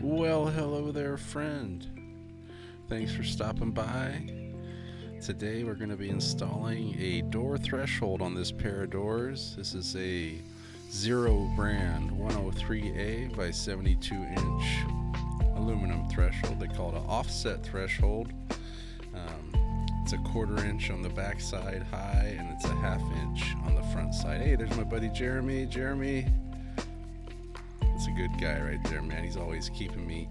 Well, hello there, friend. Thanks for stopping by. Today we're going to be installing a door threshold on this pair of doors. This is a Zero brand 103A by 72 inch aluminum threshold. They call it an offset threshold. It's a 1/4 inch on the back side high, and it's a 1/2 inch on the front side. Hey, there's my buddy Jeremy. Jeremy, that's a good guy right there, man. He's always keeping me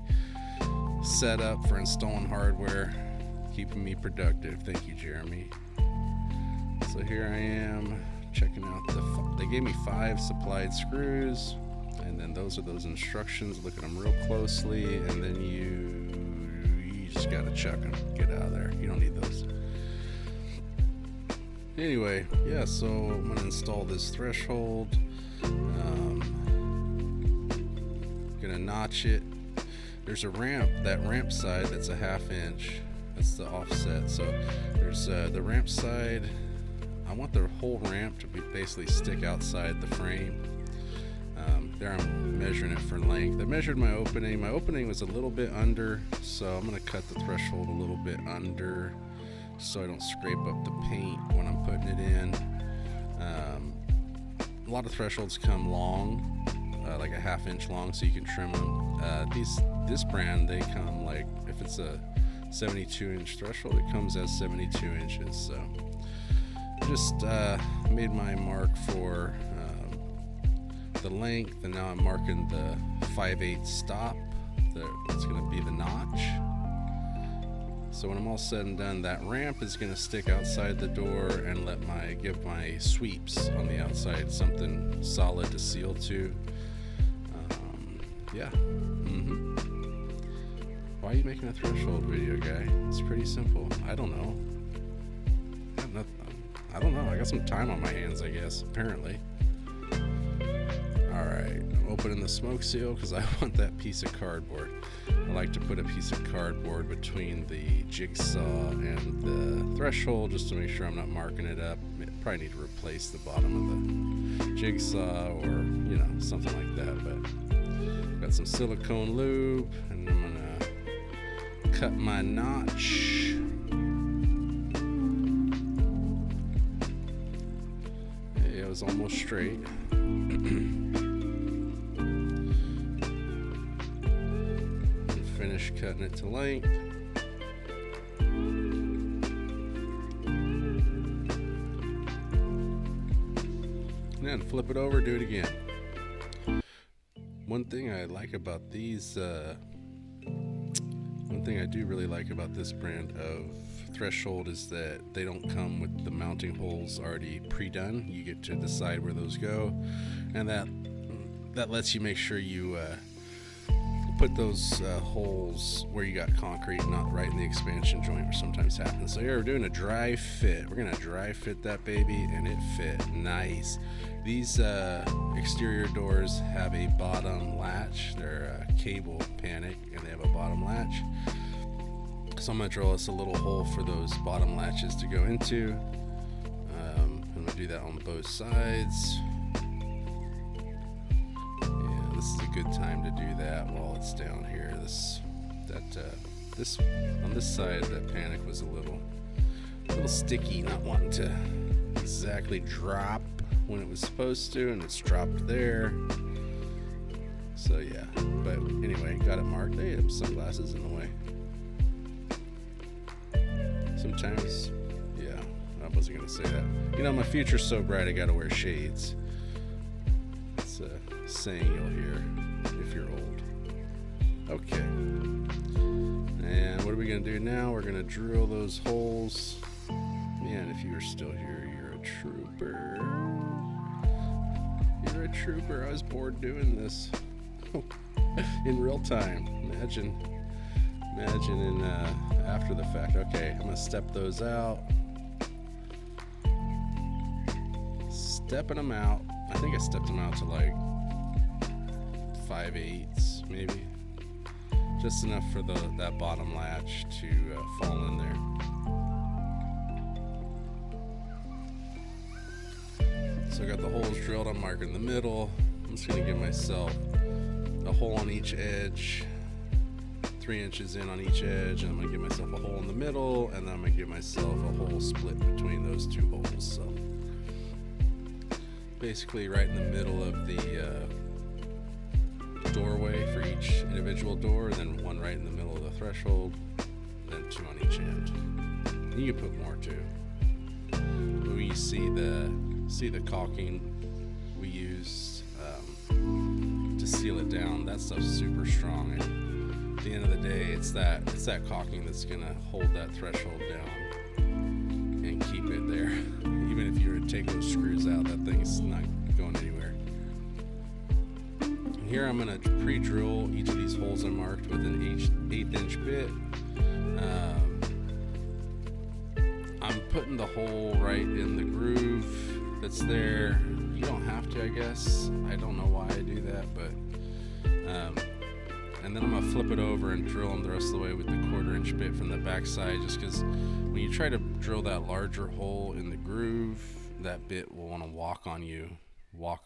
set up for installing hardware, keeping me productive. Thank you, Jeremy. So here I am checking out they gave me 5 supplied screws, and then those are those instructions. Look at them real closely, and then you just gotta chuck them. Get out of there. You don't need those. Anyway, yeah, so I'm gonna install this threshold. Gonna notch it. There's a ramp, that ramp side that's a 1/2 inch. That's the offset. So there's the ramp side. I want the whole ramp to basically stick outside the frame. There I'm measuring it for length. I measured my opening. My opening was a little bit under, so I'm gonna cut the threshold a little bit under so I don't scrape up the paint when I'm putting it in. A lot of thresholds come long, like a 1/2 inch long, so you can trim them. This brand, they come like, if it's a 72 inch threshold, it comes as 72 inches. So I just made my mark for the length, and now I'm marking the 5/8 stop. That's going to be the notch. So when I'm all said and done, that ramp is going to stick outside the door and give my sweeps on the outside something solid to seal to. Yeah. Why are you making a threshold video, guy? It's pretty simple. I don't know. I don't know. I got some time on my hands, I guess, apparently. Alright, I'm opening the smoke seal because I want that piece of cardboard. I like to put a piece of cardboard between the jigsaw and the threshold just to make sure I'm not marking it up. Probably need to replace the bottom of the jigsaw or, something like that. But got some silicone lube, and I'm gonna cut my notch. Hey, it was almost straight. Finish cutting it to length. And then flip it over, do it again. One thing I like about these, one thing I do really like about this brand of threshold is that they don't come with the mounting holes already pre-done. You get to decide where those go, and that lets you make sure you put those holes where you got concrete, not right in the expansion joint, which sometimes happens. So here we're doing a dry fit. We're gonna dry fit that baby, and it fit nice. These exterior doors have a bottom latch. They're cable panic, and they have a bottom latch. So I'm gonna drill us a little hole for those bottom latches to go into. I'm gonna do that on both sides. This is a good time to do that while it's down here. This on this side, that panic was a little sticky, not wanting to exactly drop when it was supposed to, and it's dropped there. So yeah, but anyway, got it marked. Hey, I have sunglasses in the way. Sometimes, yeah, I wasn't gonna say that. My future's so bright I gotta wear shades. It's a saying you'll hear if you're old. Okay. And what are we gonna do now? We're gonna drill those holes. Man, if you were still here, you're a trooper. You're a trooper. I was bored doing this in real time. Imagine in after the fact. Okay, I'm gonna step those out. Stepping them out. I think I stepped them out to like 5/8 maybe, just enough for that bottom latch to fall in there. So I got the holes drilled. I'm marking the middle. I'm just gonna give myself a hole on each edge 3 inches in on each edge, and I'm going to give myself a hole in the middle, and then I'm going to give myself a hole split between those 2 holes. So basically right in the middle of the doorway for each individual door, and then 1 right in the middle of the threshold, then 2 on each end. And you can put more too. But when you see the caulking we used to seal it down, that stuff's super strong. And at the end of the day, it's that caulking that's gonna hold that threshold down and keep it there. Even if you were to take those screws out, that thing's not going anywhere. And here I'm gonna pre-drill each of these holes I marked with an 1/8 inch bit. I'm putting the hole right in the groove that's there. You don't have to, I guess. I don't know why I do that, but and then I'm gonna flip it over and drill them the rest of the way with the 1/4 inch bit from the back side, just because when you try to drill that larger hole in the groove, that bit will want to walk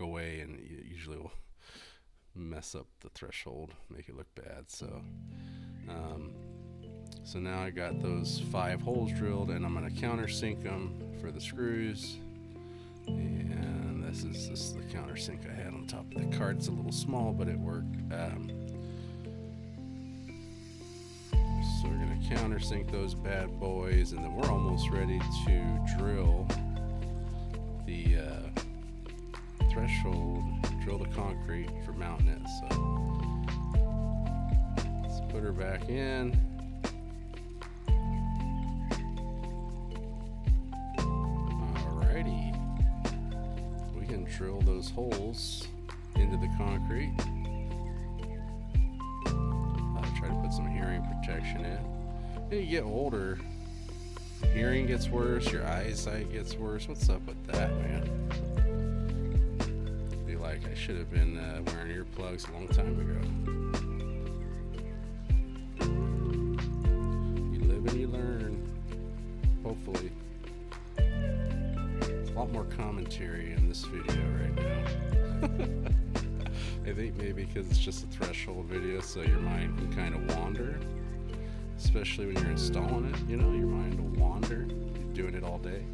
away, and it usually will mess up the threshold, make it look bad. So so now I got those 5 holes drilled, and I'm gonna countersink them for the screws. And this is the countersink I had on top of the cart. It's a little small, but it worked. So we're gonna countersink those bad boys, and then we're almost ready to drill the threshold, drill the concrete for mounting it. So let's put her back in. Alrighty, we can drill those holes into the concrete. Try to put some hearing protection in. When you get older, hearing gets worse, your eyesight gets worse. What's up with that, man? Be like, I should have been wearing earplugs a long time ago. You live and you learn, hopefully. There's a lot more commentary in this video right now. I think maybe because it's just a threshold video, so your mind can kind of wander, especially when you're installing it. You know, your mind will wander. You're doing it all day.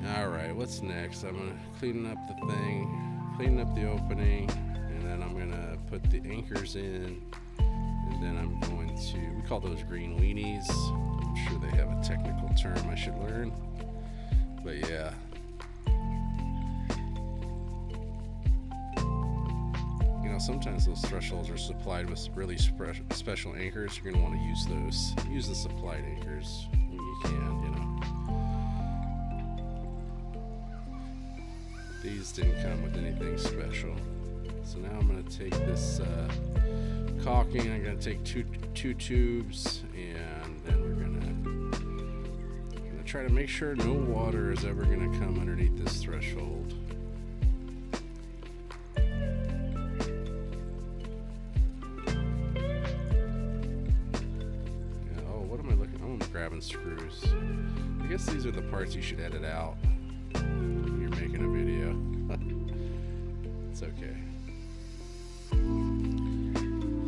Alright, what's next? I'm going to clean up the thing, clean up the opening, and then I'm going to put the anchors in, and then I'm going to, we call those green weenies. I'm sure they have a technical term I should learn, but yeah. Sometimes those thresholds are supplied with really special anchors. You're going to want to use those. Use the supplied anchors when you can, you know. These didn't come with anything special. So now I'm going to take this caulking. I'm going to take two tubes, and then we're going to try to make sure no water is ever going to come underneath this threshold. Grabbing screws. I guess these are the parts you should edit out when you're making a video. It's okay.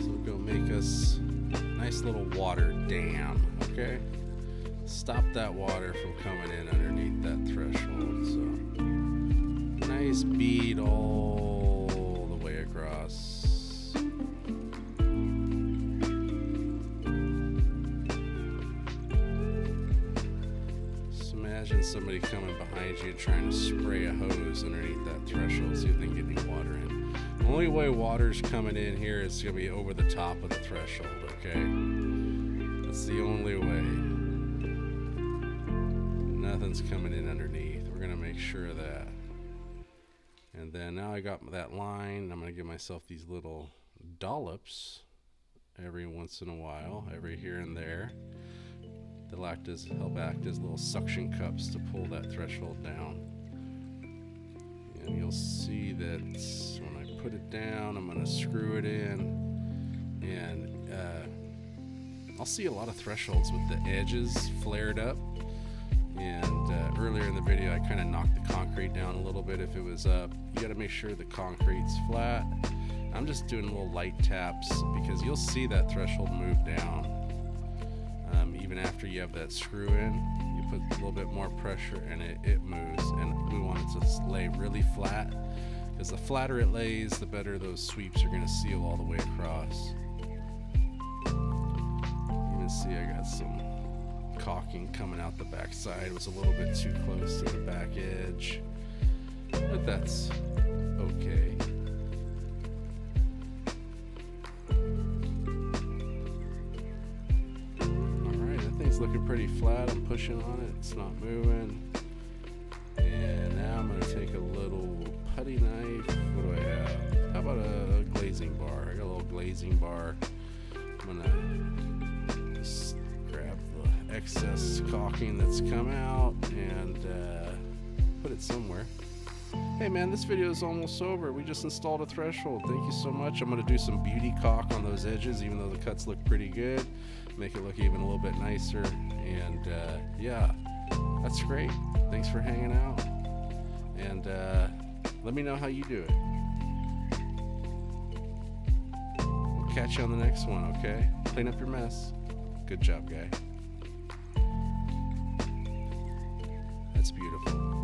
So we'll go make us a nice little water dam, okay? Stop that water from coming in underneath that threshold. So nice bead all the way across. Imagine somebody coming behind you trying to spray a hose underneath that threshold, see if they can get any water in. The only way water's coming in here is going to be over the top of the threshold, okay? That's the only way. Nothing's coming in underneath. We're going to make sure of that. And then now I got that line. I'm going to give myself these little dollops every once in a while, every here and there. They'll help act as little suction cups to pull that threshold down. And you'll see that when I put it down, I'm going to screw it in. And I'll see a lot of thresholds with the edges flared up. And earlier in the video, I kind of knocked the concrete down a little bit if it was up. You got to make sure the concrete's flat. I'm just doing little light taps because you'll see that threshold move down. Even after you have that screw in, you put a little bit more pressure and it moves. And we want it to lay really flat, because the flatter it lays, the better those sweeps are going to seal all the way across. You can see I got some caulking coming out the back side. It was a little bit too close to the back edge, but that's okay. Alright, that thing's looking pretty flat. I'm pushing on it, it's not moving. And now I'm going to take a little putty knife. What do I have? How about a glazing bar? I got a little glazing bar. I'm going to just grab the excess caulking that's come out and put it somewhere. Hey man, this video is almost over. We just installed a threshold. Thank you so much. I'm going to do some beauty caulk on those edges, even though the cuts look pretty good. Make it look even a little bit nicer. And yeah, that's great. Thanks for hanging out. And let me know how you do it. We'll catch you on the next one, okay? Clean up your mess. Good job, guy. That's beautiful.